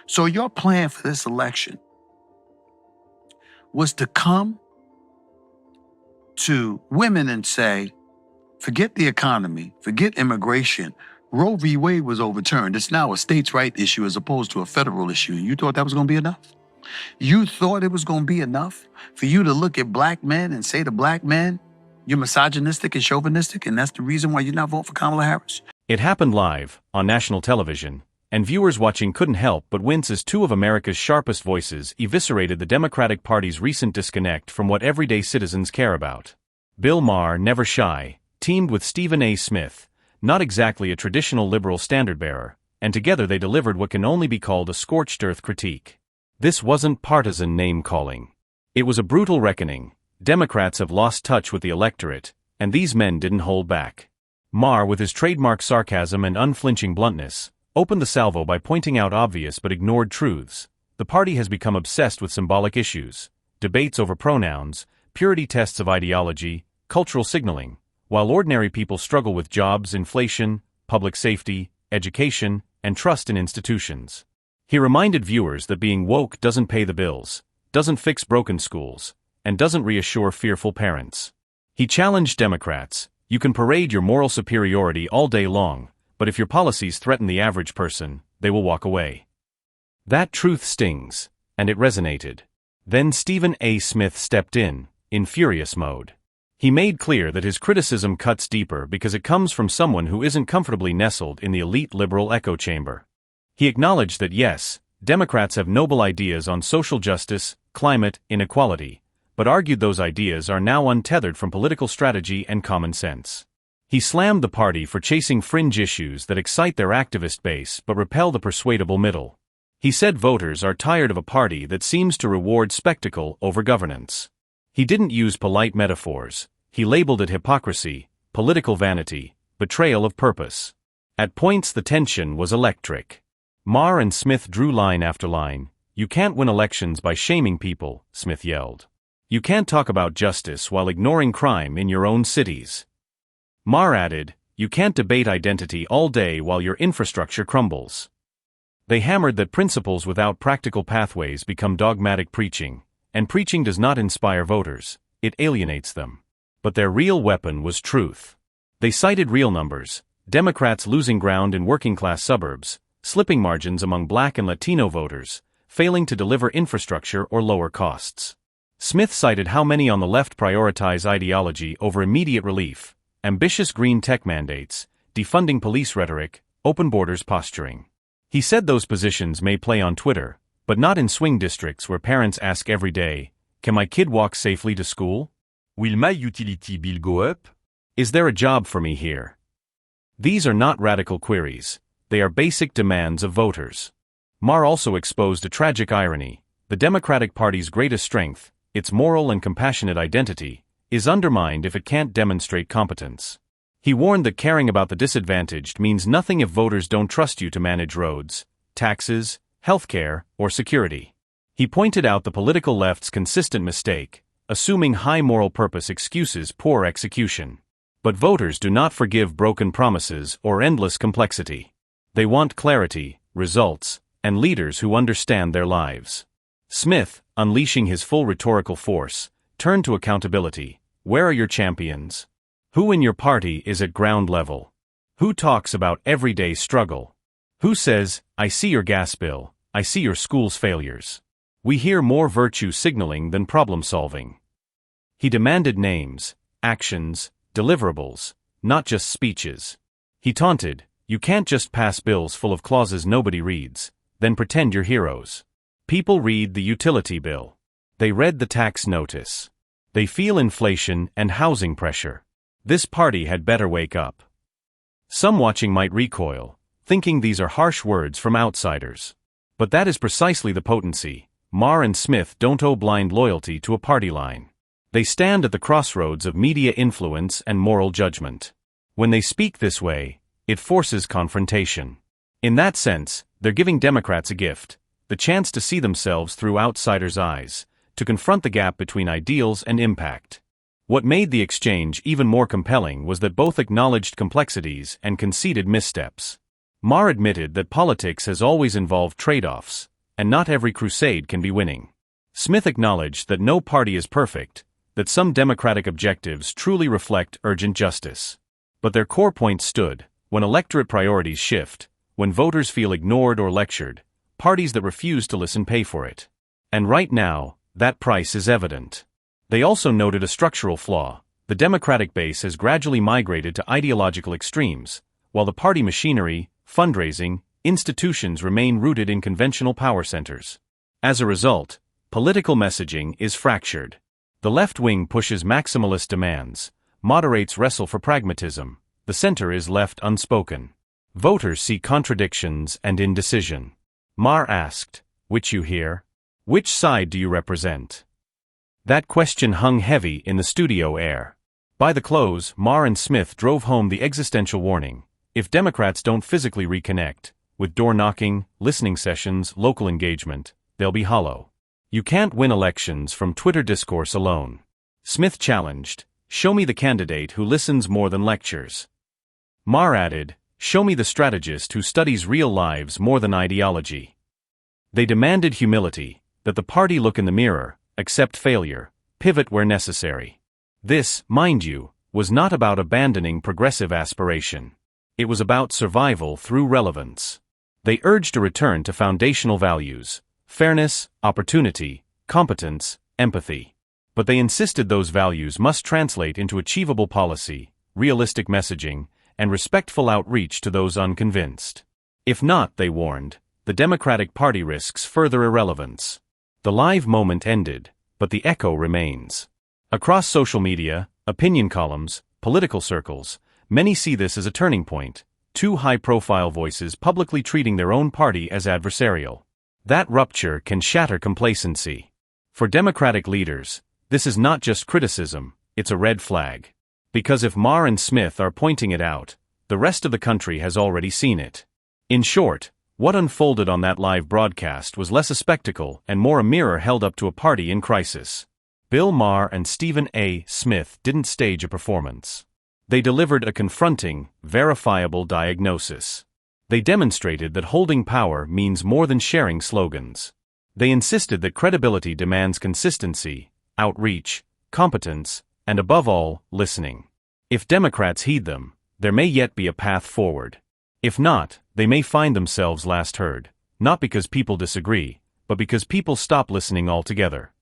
So your plan for this election was to come to women and say, forget the economy, forget immigration. Roe v. Wade was overturned. It's now a states' right issue as opposed to a federal issue. And you thought that was going to be enough? You thought it was going to be enough for you to look at black men and say to black men, you're misogynistic and chauvinistic, and that's the reason why you're not voting for Kamala Harris? It happened live, on national television, and viewers watching couldn't help but wince as two of America's sharpest voices eviscerated the Democratic Party's recent disconnect from what everyday citizens care about. Bill Maher, never shy, teamed with Stephen A. Smith, not exactly a traditional liberal standard-bearer, and together they delivered what can only be called a scorched-earth critique. This wasn't partisan name-calling. It was a brutal reckoning. Democrats have lost touch with the electorate, and these men didn't hold back. Maher, with his trademark sarcasm and unflinching bluntness, opened the salvo by pointing out obvious but ignored truths. The party has become obsessed with symbolic issues, debates over pronouns, purity tests of ideology, cultural signaling, while ordinary people struggle with jobs, inflation, public safety, education, and trust in institutions. He reminded viewers that being woke doesn't pay the bills, doesn't fix broken schools, and doesn't reassure fearful parents. He challenged Democrats, you can parade your moral superiority all day long, but if your policies threaten the average person, they will walk away. That truth stings, and it resonated. Then Stephen A. Smith stepped in furious mode. He made clear that his criticism cuts deeper because it comes from someone who isn't comfortably nestled in the elite liberal echo chamber. He acknowledged that yes, Democrats have noble ideas on social justice, climate, inequality, but argued those ideas are now untethered from political strategy and common sense. He slammed the party for chasing fringe issues that excite their activist base but repel the persuadable middle. He said voters are tired of a party that seems to reward spectacle over governance. He didn't use polite metaphors. He labeled it hypocrisy, political vanity, betrayal of purpose. At points the tension was electric. Maher and Smith drew line after line. You can't win elections by shaming people, Smith yelled. You can't talk about justice while ignoring crime in your own cities. Maher added, you can't debate identity all day while your infrastructure crumbles. They hammered that principles without practical pathways become dogmatic preaching, and preaching does not inspire voters, it alienates them. But their real weapon was truth. They cited real numbers, Democrats losing ground in working-class suburbs, slipping margins among Black and Latino voters, failing to deliver infrastructure or lower costs. Smith cited how many on the left prioritize ideology over immediate relief, ambitious green tech mandates, defunding police rhetoric, open borders posturing. He said those positions may play on Twitter, but not in swing districts where parents ask every day, can my kid walk safely to school? Will my utility bill go up? Is there a job for me here? These are not radical queries, they are basic demands of voters. Maher also exposed a tragic irony. The Democratic Party's greatest strength, its moral and compassionate identity, is undermined if it can't demonstrate competence. He warned that caring about the disadvantaged means nothing if voters don't trust you to manage roads, taxes, healthcare, or security. He pointed out the political left's consistent mistake, assuming high moral purpose excuses poor execution. But voters do not forgive broken promises or endless complexity. They want clarity, results, and leaders who understand their lives. Smith, unleashing his full rhetorical force, turned to accountability. Where are your champions? Who in your party is at ground level? Who talks about everyday struggle? Who says, I see your gas bill, I see your school's failures? We hear more virtue signaling than problem solving. He demanded names, actions, deliverables, not just speeches. He taunted, you can't just pass bills full of clauses nobody reads, then pretend you're heroes. People read the utility bill. They read the tax notice. They feel inflation and housing pressure. This party had better wake up. Some watching might recoil, thinking these are harsh words from outsiders. But that is precisely the potency. Maher and Smith don't owe blind loyalty to a party line. They stand at the crossroads of media influence and moral judgment. When they speak this way, it forces confrontation. In that sense, they're giving Democrats a gift, the chance to see themselves through outsiders' eyes, to confront the gap between ideals and impact. What made the exchange even more compelling was that both acknowledged complexities and conceded missteps. Maher admitted that politics has always involved trade-offs, and not every crusade can be winning. Smith acknowledged that no party is perfect, that some democratic objectives truly reflect urgent justice. But their core points stood: when electorate priorities shift, when voters feel ignored or lectured, parties that refuse to listen pay for it. And right now, that price is evident. They also noted a structural flaw: the Democratic base has gradually migrated to ideological extremes, while the party machinery, fundraising, institutions remain rooted in conventional power centers. As a result, political messaging is fractured. The left wing pushes maximalist demands, moderates wrestle for pragmatism, the center is left unspoken. Voters see contradictions and indecision. Maher asked, "Which you hear? Which side do you represent?" That question hung heavy in the studio air. By the close, Maher and Smith drove home the existential warning: if Democrats don't physically reconnect, with door-knocking, listening sessions, local engagement, they'll be hollow. You can't win elections from Twitter discourse alone. Smith challenged, "Show me the candidate who listens more than lectures." Maher added, "Show me the strategist who studies real lives more than ideology." They demanded humility, that the party look in the mirror, accept failure, pivot where necessary. This, mind you, was not about abandoning progressive aspiration. It was about survival through relevance. They urged a return to foundational values: fairness, opportunity, competence, empathy. But they insisted those values must translate into achievable policy, realistic messaging, and respectful outreach to those unconvinced. If not, they warned, the Democratic Party risks further irrelevance. The live moment ended, but the echo remains. Across social media, opinion columns, political circles, many see this as a turning point: two high-profile voices publicly treating their own party as adversarial. That rupture can shatter complacency. For Democratic leaders, this is not just criticism, it's a red flag. Because if Maher and Smith are pointing it out, the rest of the country has already seen it. In short, what unfolded on that live broadcast was less a spectacle and more a mirror held up to a party in crisis. Bill Maher and Stephen A. Smith didn't stage a performance. They delivered a confronting, verifiable diagnosis. They demonstrated that holding power means more than sharing slogans. They insisted that credibility demands consistency, outreach, competence, and above all, listening. If Democrats heed them, there may yet be a path forward. If not, they may find themselves last heard, not because people disagree, but because people stop listening altogether.